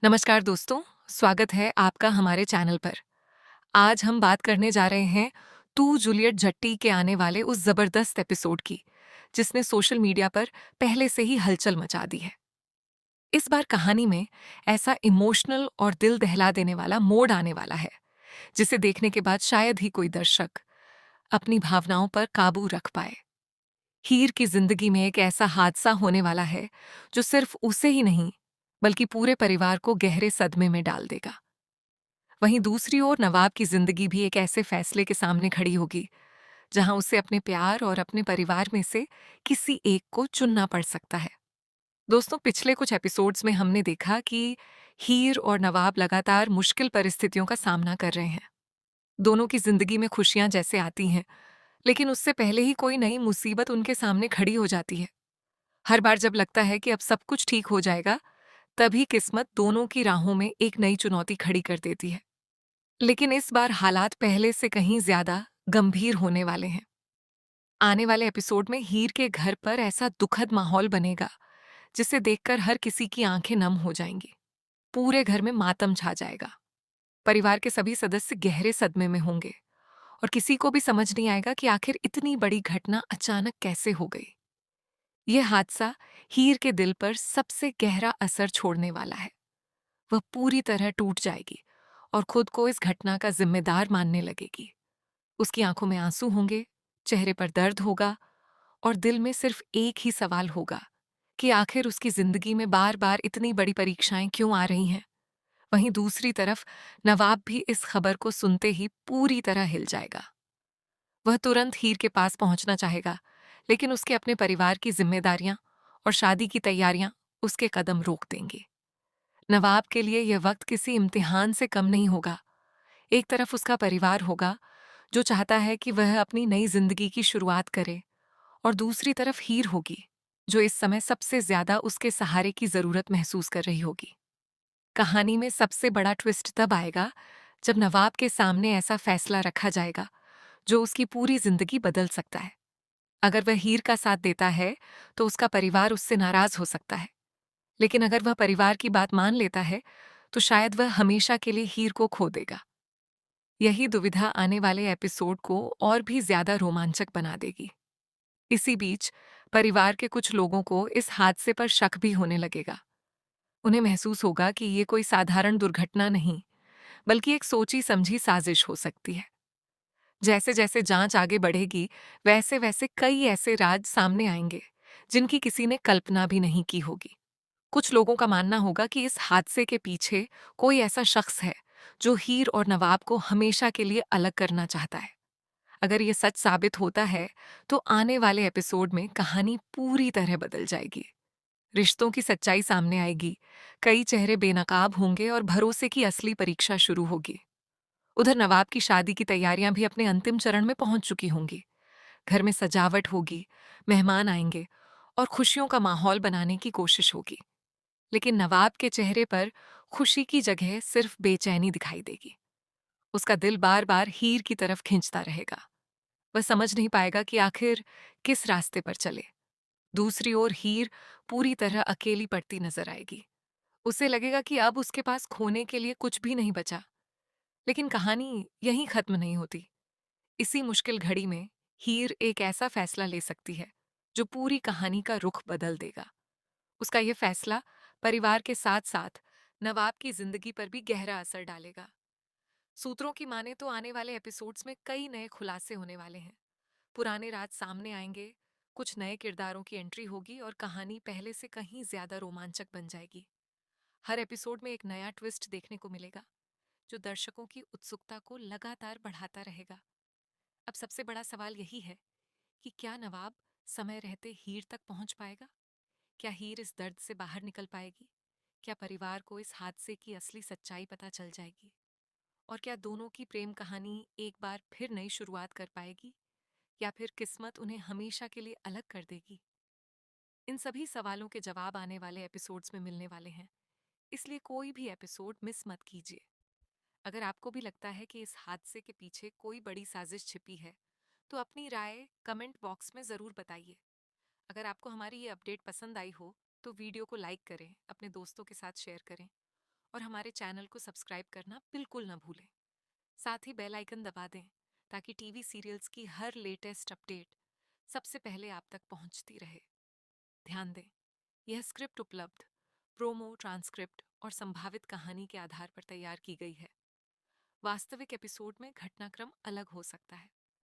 नमस्कार दोस्तों, स्वागत है आपका हमारे चैनल पर। आज हम बात करने जा रहे हैं तू जूलियट जट्टी के आने वाले उस जबरदस्त एपिसोड की, जिसने सोशल मीडिया पर पहले से ही हलचल मचा दी है। इस बार कहानी में ऐसा इमोशनल और दिल दहला देने वाला मोड़ आने वाला है, जिसे देखने के बाद शायद ही कोई दर्शक अपनी भावनाओं पर काबू रख पाए। हीर की जिंदगी में एक ऐसा हादसा होने वाला है जो सिर्फ उसे ही नहीं, बल्कि पूरे परिवार को गहरे सदमे में डाल देगा। वहीं दूसरी ओर नवाब की जिंदगी भी एक ऐसे फैसले के सामने खड़ी होगी जहां उसे अपने प्यार और अपने परिवार में से किसी एक को चुनना पड़ सकता है। दोस्तों, पिछले कुछ एपिसोड्स में हमने देखा कि हीर और नवाब लगातार मुश्किल परिस्थितियों का सामना कर रहे हैं। दोनों की जिंदगी में खुशियां जैसे आती हैं, लेकिन उससे पहले ही कोई नई मुसीबत उनके सामने खड़ी हो जाती है। हर बार जब लगता है कि अब सब कुछ ठीक हो जाएगा, तभी किस्मत दोनों की राहों में एक नई चुनौती खड़ी कर देती है। लेकिन इस बार हालात पहले से कहीं ज्यादा गंभीर होने वाले हैं। आने वाले एपिसोड में हीर के घर पर ऐसा दुखद माहौल बनेगा जिसे देखकर हर किसी की आंखें नम हो जाएंगी। पूरे घर में मातम छा जाएगा। परिवार के सभी सदस्य गहरे सदमे में होंगे और किसी को भी समझ नहीं आएगा कि आखिर इतनी बड़ी घटना अचानक कैसे हो गई। यह हादसा हीर के दिल पर सबसे गहरा असर छोड़ने वाला है। वह पूरी तरह टूट जाएगी और खुद को इस घटना का जिम्मेदार मानने लगेगी। उसकी आंखों में आंसू होंगे, चेहरे पर दर्द होगा और दिल में सिर्फ एक ही सवाल होगा कि आखिर उसकी जिंदगी में बार बार इतनी बड़ी परीक्षाएं क्यों आ रही हैं। वहीं दूसरी तरफ नवाब भी इस खबर को सुनते ही पूरी तरह हिल जाएगा। वह तुरंत हीर के पास पहुंचना चाहेगा, लेकिन उसके अपने परिवार की जिम्मेदारियां और शादी की तैयारियां उसके कदम रोक देंगी। नवाब के लिए यह वक्त किसी इम्तिहान से कम नहीं होगा। एक तरफ उसका परिवार होगा जो चाहता है कि वह अपनी नई जिंदगी की शुरुआत करे, और दूसरी तरफ हीर होगी जो इस समय सबसे ज्यादा उसके सहारे की जरूरत महसूस कर रही होगी। कहानी में सबसे बड़ा ट्विस्ट तब आएगा जब नवाब के सामने ऐसा फैसला रखा जाएगा जो उसकी पूरी जिंदगी बदल सकता है। अगर वह हीर का साथ देता है तो उसका परिवार उससे नाराज हो सकता है, लेकिन अगर वह परिवार की बात मान लेता है तो शायद वह हमेशा के लिए हीर को खो देगा। यही दुविधा आने वाले एपिसोड को और भी ज्यादा रोमांचक बना देगी। इसी बीच परिवार के कुछ लोगों को इस हादसे पर शक भी होने लगेगा। उन्हें महसूस होगा कि ये कोई साधारण दुर्घटना नहीं, बल्कि एक सोची समझी साजिश हो सकती है। जैसे जैसे जांच आगे बढ़ेगी, वैसे वैसे कई ऐसे राज सामने आएंगे जिनकी किसी ने कल्पना भी नहीं की होगी। कुछ लोगों का मानना होगा कि इस हादसे के पीछे कोई ऐसा शख्स है जो हीर और नवाब को हमेशा के लिए अलग करना चाहता है। अगर ये सच साबित होता है तो आने वाले एपिसोड में कहानी पूरी तरह बदल जाएगी। रिश्तों की सच्चाई सामने आएगी, कई चेहरे बेनकाब होंगे और भरोसे की असली परीक्षा शुरू होगी। उधर नवाब की शादी की तैयारियां भी अपने अंतिम चरण में पहुंच चुकी होंगी। घर में सजावट होगी, मेहमान आएंगे और खुशियों का माहौल बनाने की कोशिश होगी। लेकिन नवाब के चेहरे पर खुशी की जगह सिर्फ बेचैनी दिखाई देगी। उसका दिल बार बार हीर की तरफ खींचता रहेगा। वह समझ नहीं पाएगा कि आखिर किस रास्ते पर चले। दूसरी ओर हीर पूरी तरह अकेली पड़ती नजर आएगी। उसे लगेगा कि अब उसके पास खोने के लिए कुछ भी नहीं बचा। लेकिन कहानी यहीं खत्म नहीं होती। इसी मुश्किल घड़ी में हीर एक ऐसा फैसला ले सकती है जो पूरी कहानी का रुख बदल देगा। उसका यह फैसला परिवार के साथ साथ नवाब की जिंदगी पर भी गहरा असर डालेगा। सूत्रों की माने तो आने वाले एपिसोड्स में कई नए खुलासे होने वाले हैं। पुराने राज सामने आएंगे, कुछ नए किरदारों की एंट्री होगी और कहानी पहले से कहीं ज्यादा रोमांचक बन जाएगी। हर एपिसोड में एक नया ट्विस्ट देखने को मिलेगा जो दर्शकों की उत्सुकता को लगातार बढ़ाता रहेगा। अब सबसे बड़ा सवाल यही है कि क्या नवाब समय रहते हीर तक पहुंच पाएगा? क्या हीर इस दर्द से बाहर निकल पाएगी? क्या परिवार को इस हादसे की असली सच्चाई पता चल जाएगी? और क्या दोनों की प्रेम कहानी एक बार फिर नई शुरुआत कर पाएगी, या फिर किस्मत उन्हें हमेशा के लिए अलग कर देगी? इन सभी सवालों के जवाब आने वाले एपिसोड्स में मिलने वाले हैं, इसलिए कोई भी एपिसोड मिस मत कीजिए। अगर आपको भी लगता है कि इस हादसे के पीछे कोई बड़ी साजिश छिपी है, तो अपनी राय कमेंट बॉक्स में ज़रूर बताइए। अगर आपको हमारी ये अपडेट पसंद आई हो, तो वीडियो को लाइक करें, अपने दोस्तों के साथ शेयर करें और हमारे चैनल को सब्सक्राइब करना बिल्कुल ना भूलें। साथ ही बेल आइकन दबा दें ताकि टीवी सीरियल्स की हर लेटेस्ट अपडेट सबसे पहले आप तक पहुंचती रहे। ध्यान दें, यह स्क्रिप्ट उपलब्ध, प्रोमो, ट्रांसक्रिप्ट और संभावित कहानी के आधार पर तैयार की गई है। वास्तविक एपिसोड में घटनाक्रम अलग हो सकता है।